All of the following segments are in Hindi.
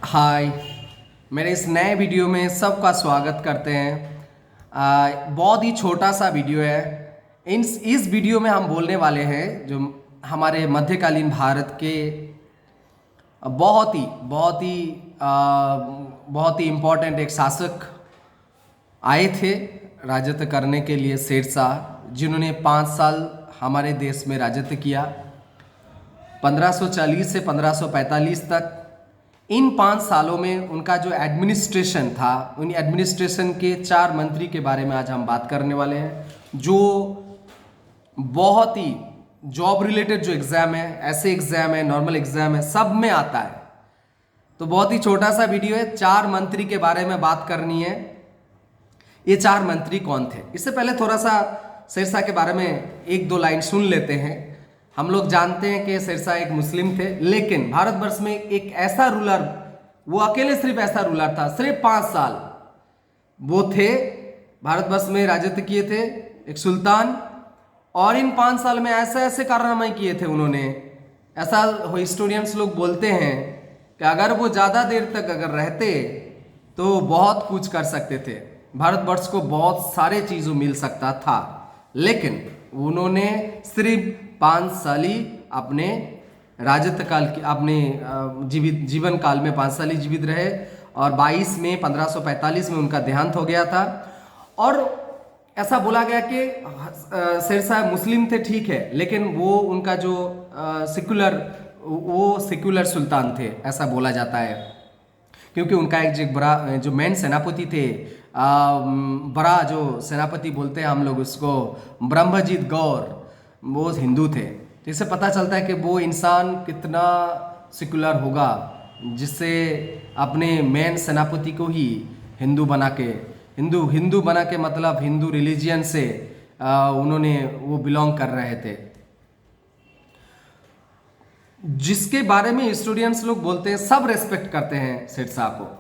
हाय। मेरे इस नए वीडियो में सबका स्वागत करते हैं। बहुत ही छोटा सा वीडियो है। इस वीडियो में हम बोलने वाले हैं जो हमारे मध्यकालीन भारत के बहुत ही इम्पोर्टेंट एक शासक आए थे राजत्व करने के लिए, शेरशाह, जिन्होंने 5 साल हमारे देश में राजत्व किया 1540 से 1545 तक। इन 5 सालों में उनका जो एडमिनिस्ट्रेशन था, उन एडमिनिस्ट्रेशन के 4 मंत्री के बारे में आज हम बात करने वाले हैं, जो बहुत ही जॉब रिलेटेड जो एग्ज़ाम है, ऐसे एग्ज़ाम है, नॉर्मल एग्ज़ाम है, सब में आता है। तो बहुत ही छोटा सा वीडियो है, 4 मंत्री के बारे में बात करनी है। ये 4 मंत्री कौन थे? इससे पहले थोड़ा सा शेरशाह के बारे में 1-2 लाइन सुन लेते हैं। हम लोग जानते हैं कि शेरशाह एक मुस्लिम थे, लेकिन भारतवर्ष में एक ऐसा रूलर, वो अकेले सिर्फ ऐसा रूलर था, सिर्फ 5 साल वो थे, भारतवर्ष में राजत्व किए थे, एक सुल्तान। और इन 5 साल में ऐसे ऐसे कारनामे किए थे उन्होंने। ऐसा हिस्टोरियंस लोग बोलते हैं कि अगर वो ज़्यादा देर तक अगर रहते तो बहुत कुछ कर सकते थे, भारतवर्ष को बहुत सारे चीज़ों मिल सकता था। लेकिन उन्होंने सिर्फ 5 साल ही अपने राजत्व काल की, अपने जीवन काल में 5 साल ही जीवित रहे, और 22 मई 1545 में उनका देहांत हो गया था। और ऐसा बोला गया कि शेरशाह मुस्लिम थे, ठीक है, लेकिन वो उनका जो सेक्युलर सुल्तान थे, ऐसा बोला जाता है, क्योंकि उनका एक बड़ा जो मेन सेनापति थे, बड़ा जो सेनापति बोलते हैं हम लोग उसको, ब्रह्मजीत गौर, वो हिंदू थे। तो इससे पता चलता है कि वो इंसान कितना सेकुलर होगा, जिससे अपने मेन सेनापति को ही हिंदू बना के मतलब हिंदू रिलीजियन से उन्होंने वो बिलोंग कर रहे थे, जिसके बारे में हिस्टोरियंस लोग बोलते हैं, सब रेस्पेक्ट करते हैं शेरशाह को।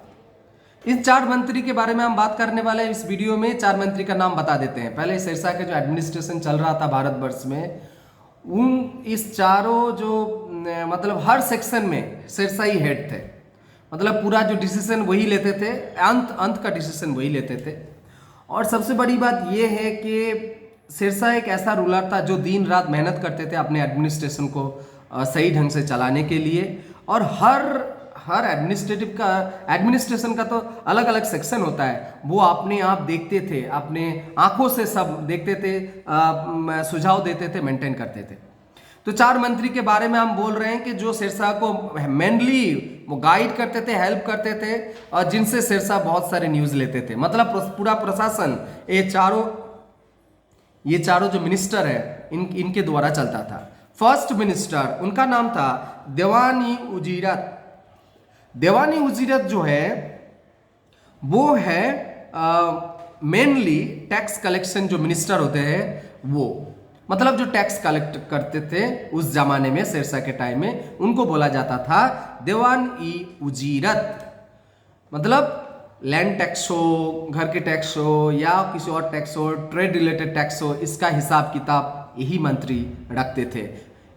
इन 4 मंत्री के बारे में हम बात करने वाले हैं इस वीडियो में। 4 मंत्री का नाम बता देते हैं। पहले शेरशाह के जो एडमिनिस्ट्रेशन चल रहा था भारतवर्ष में, इस चारों जो मतलब हर सेक्शन में शेरशाह ही हेड थे, मतलब पूरा जो डिसीजन वही लेते थे, अंत का डिसीजन वही लेते थे। और सबसे बड़ी बात यह है कि शेरशाह एक ऐसा रूलर था जो दिन रात मेहनत करते थे अपने एडमिनिस्ट्रेशन को सही ढंग से चलाने के लिए। और हर एडमिनिस्ट्रेशन का तो अलग अलग सेक्शन होता है, वो अपने आप देखते थे, अपने आंखों से सब देखते थे, सुझाव देते थे, मेंटेन करते थे। तो 4 मंत्री के बारे में हम बोल रहे हैं कि जो शेरशाह को मेनली वो गाइड करते थे, हेल्प करते थे, और जिनसे शेरशाह बहुत सारे न्यूज़ लेते थे। मतलब पूरा प्रशासन ये चारों जो मिनिस्टर है, इनके द्वारा चलता था। फर्स्ट मिनिस्टर, उनका नाम था देवानी उजीरत। देवानी उजीरत जो है वो है मेनली टैक्स कलेक्शन जो मिनिस्टर होते हैं, वो मतलब जो टैक्स कलेक्ट करते थे उस जमाने में, शेरशाह के टाइम में, उनको बोला जाता था देवान-ई-उजीरत। मतलब लैंड टैक्स हो, घर के टैक्स हो, या किसी और टैक्स हो, ट्रेड रिलेटेड टैक्स हो, इसका हिसाब किताब यही मंत्री रखते थे।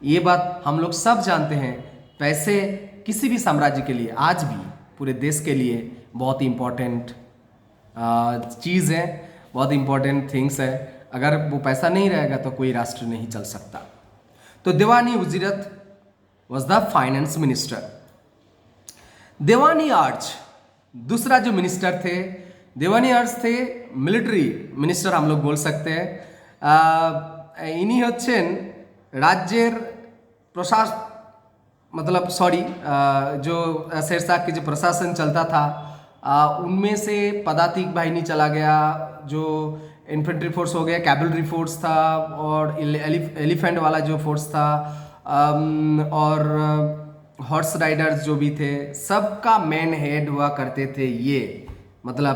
ये बात हम लोग सब जानते हैं। पैसे किसी भी साम्राज्य के लिए, आज भी पूरे देश के लिए बहुत ही इम्पोर्टेंट चीज़ है, बहुत इम्पोर्टेंट थिंग्स है। अगर वो पैसा नहीं रहेगा तो कोई राष्ट्र नहीं चल सकता। तो देवानी-उजीरत वॉज द फाइनेंस मिनिस्टर। देवानी-आर्च दूसरा जो मिनिस्टर थे, देवानी-आर्च थे मिलिट्री मिनिस्टर, हम लोग बोल सकते हैं। इन्हीं हच्छेन राज्येर प्रशासन, मतलब जो शेरशाह के जो प्रशासन चलता था, उनमें से पदातिक बाहिनी चला गया, जो इन्फेंट्री फोर्स हो गया, कैवलरी फोर्स था, और एलिफेंट वाला जो फोर्स था, और हॉर्स राइडर्स जो भी थे, सबका मेन हेड हुआ करते थे ये, मतलब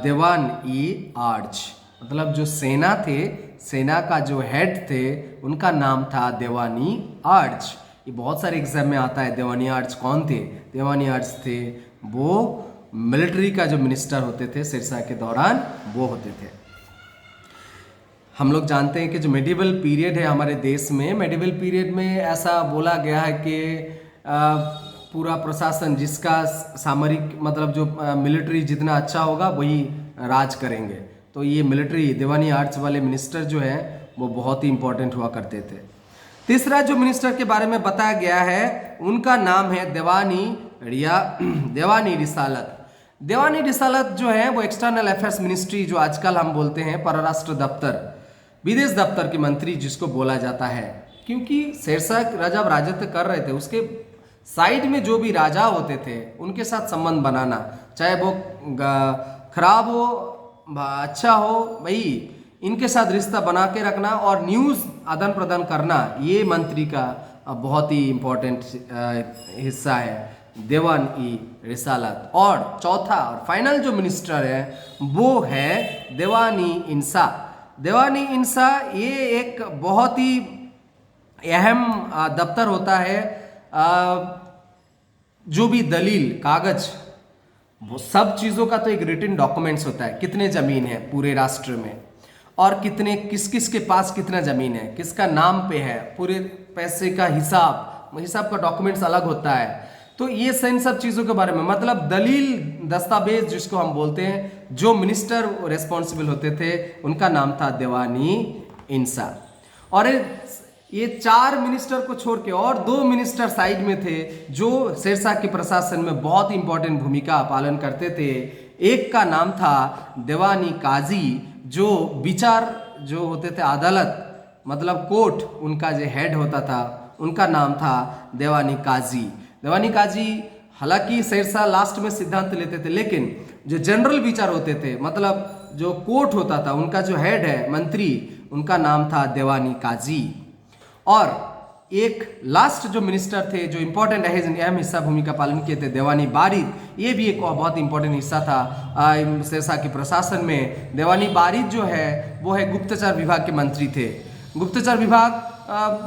देवान-ई-आर्च। मतलब जो सेना थे, सेना का जो हेड थे, उनका नाम था देवानी-आर्च। ये बहुत सारे एग्जाम में आता है। देवानी-आर्च कौन थे? देवानी-आर्च थे वो मिलिट्री का जो मिनिस्टर होते थे शेरशाह के दौरान, वो होते थे। हम लोग जानते हैं कि जो मेडिवल पीरियड है हमारे देश में, मेडिवल पीरियड में ऐसा बोला गया है कि पूरा प्रशासन जिसका सामरिक मतलब जो मिलिट्री जितना अच्छा होगा वही राज करेंगे। तो ये मिलिट्री दीवानी आर्ट्स वाले मिनिस्टर जो है वो बहुत ही इंपॉर्टेंट हुआ करते थे। तीसरा जो मिनिस्टर के बारे में बताया गया है उनका नाम है देवानी रिसालत। देवानी रिसालत जो है वो एक्सटर्नल अफेयर्स मिनिस्ट्री, जो आजकल हम बोलते हैं परराष्ट्र दफ्तर, विदेश दफ्तर के मंत्री जिसको बोला जाता है, क्योंकि शेरशाह राजा राजत्व कर रहे थे उसके साइड में जो भी राजा होते थे उनके साथ संबंध बनाना, चाहे वो खराब हो अच्छा हो, भाई इनके साथ रिश्ता बना के रखना और न्यूज़ आदान प्रदान करना, ये मंत्री का बहुत ही इम्पोर्टेंट हिस्सा है देवान ई रिसालत। और चौथा और फाइनल जो मिनिस्टर है वो है देवानी इंसा। देवानी इंसा ये एक बहुत ही अहम दफ्तर होता है। जो भी दलील कागज वो सब चीज़ों का तो एक रिटन डॉक्यूमेंट्स होता है, कितने ज़मीन है पूरे राष्ट्र में और कितने किस किस के पास कितना ज़मीन है, किसका नाम पे है, पूरे पैसे का हिसाब का डॉक्यूमेंट्स अलग होता है। तो ये इन सब चीज़ों के बारे में मतलब दलील दस्तावेज जिसको हम बोलते हैं, जो मिनिस्टर रेस्पॉन्सिबल होते थे उनका नाम था देवानी इंसा। और ये 4 मिनिस्टर को छोड़ के और 2 मिनिस्टर साइड में थे जो शेरशाह के प्रशासन में बहुत ही इंपॉर्टेंट भूमिका पालन करते थे। एक का नाम था देवानी काजी, जो विचार जो होते थे अदालत मतलब कोर्ट, उनका जो हेड होता था उनका नाम था देवानी काजी। देवानी काजी हालांकि शेरशाह लास्ट में सिद्धांत लेते थे, लेकिन जो जनरल विचार होते थे मतलब जो कोर्ट होता था उनका जो हेड है मंत्री, उनका नाम था देवानी काजी। और एक लास्ट जो मिनिस्टर थे जो इंपॉर्टेंट अहम हिस्सा भूमिका पालन किए थे देवानी बारिद, ये भी एक बहुत इंपॉर्टेंट हिस्सा था शेरशाह के प्रशासन में। देवानी बारिद जो है वो है गुप्तचर विभाग के मंत्री थे। गुप्तचर विभाग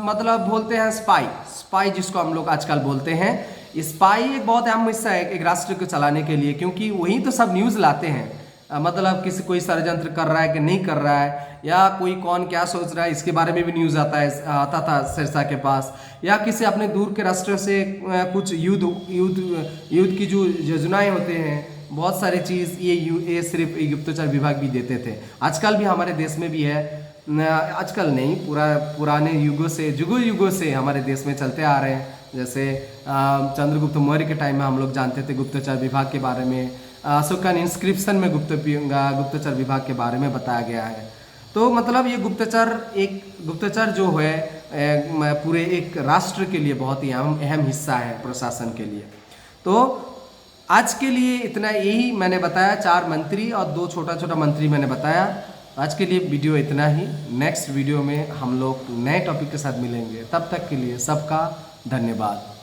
मतलब बोलते हैं स्पाई जिसको हम लोग आजकल बोलते हैं। स्पाई एक बहुत अहम हिस्सा है एक राष्ट्र को चलाने के लिए, क्योंकि वही तो सब न्यूज़ लाते हैं। मतलब किसी कोई षड्यंत्र कर रहा है कि नहीं कर रहा है, या कोई कौन क्या सोच रहा है, इसके बारे में भी न्यूज़ आता था शेरशाह के पास, या किसी अपने दूर के राष्ट्र से कुछ युद्ध की जो योजनाएं होते हैं, बहुत सारी चीज़ ये सिर्फ गुप्तचर विभाग भी देते थे। आजकल भी हमारे देश में भी है, आजकल नहीं पुराने युगों से हमारे देश में चलते आ रहे हैं। जैसे चंद्रगुप्त मौर्य के टाइम में हम लोग जानते थे गुप्तचर विभाग के बारे में, अशोकन इंस्क्रिप्शन में गुप्तचर विभाग के बारे में बताया गया है। तो मतलब ये गुप्तचर जो है पूरे एक राष्ट्र के लिए बहुत ही अहम हिस्सा है प्रशासन के लिए। तो आज के लिए इतना, यही मैंने बताया, 4 मंत्री और 2 छोटा मंत्री मैंने बताया। आज के लिए वीडियो इतना ही। नेक्स्ट वीडियो में हम लोग नए टॉपिक के साथ मिलेंगे, तब तक के लिए सबका धन्यवाद।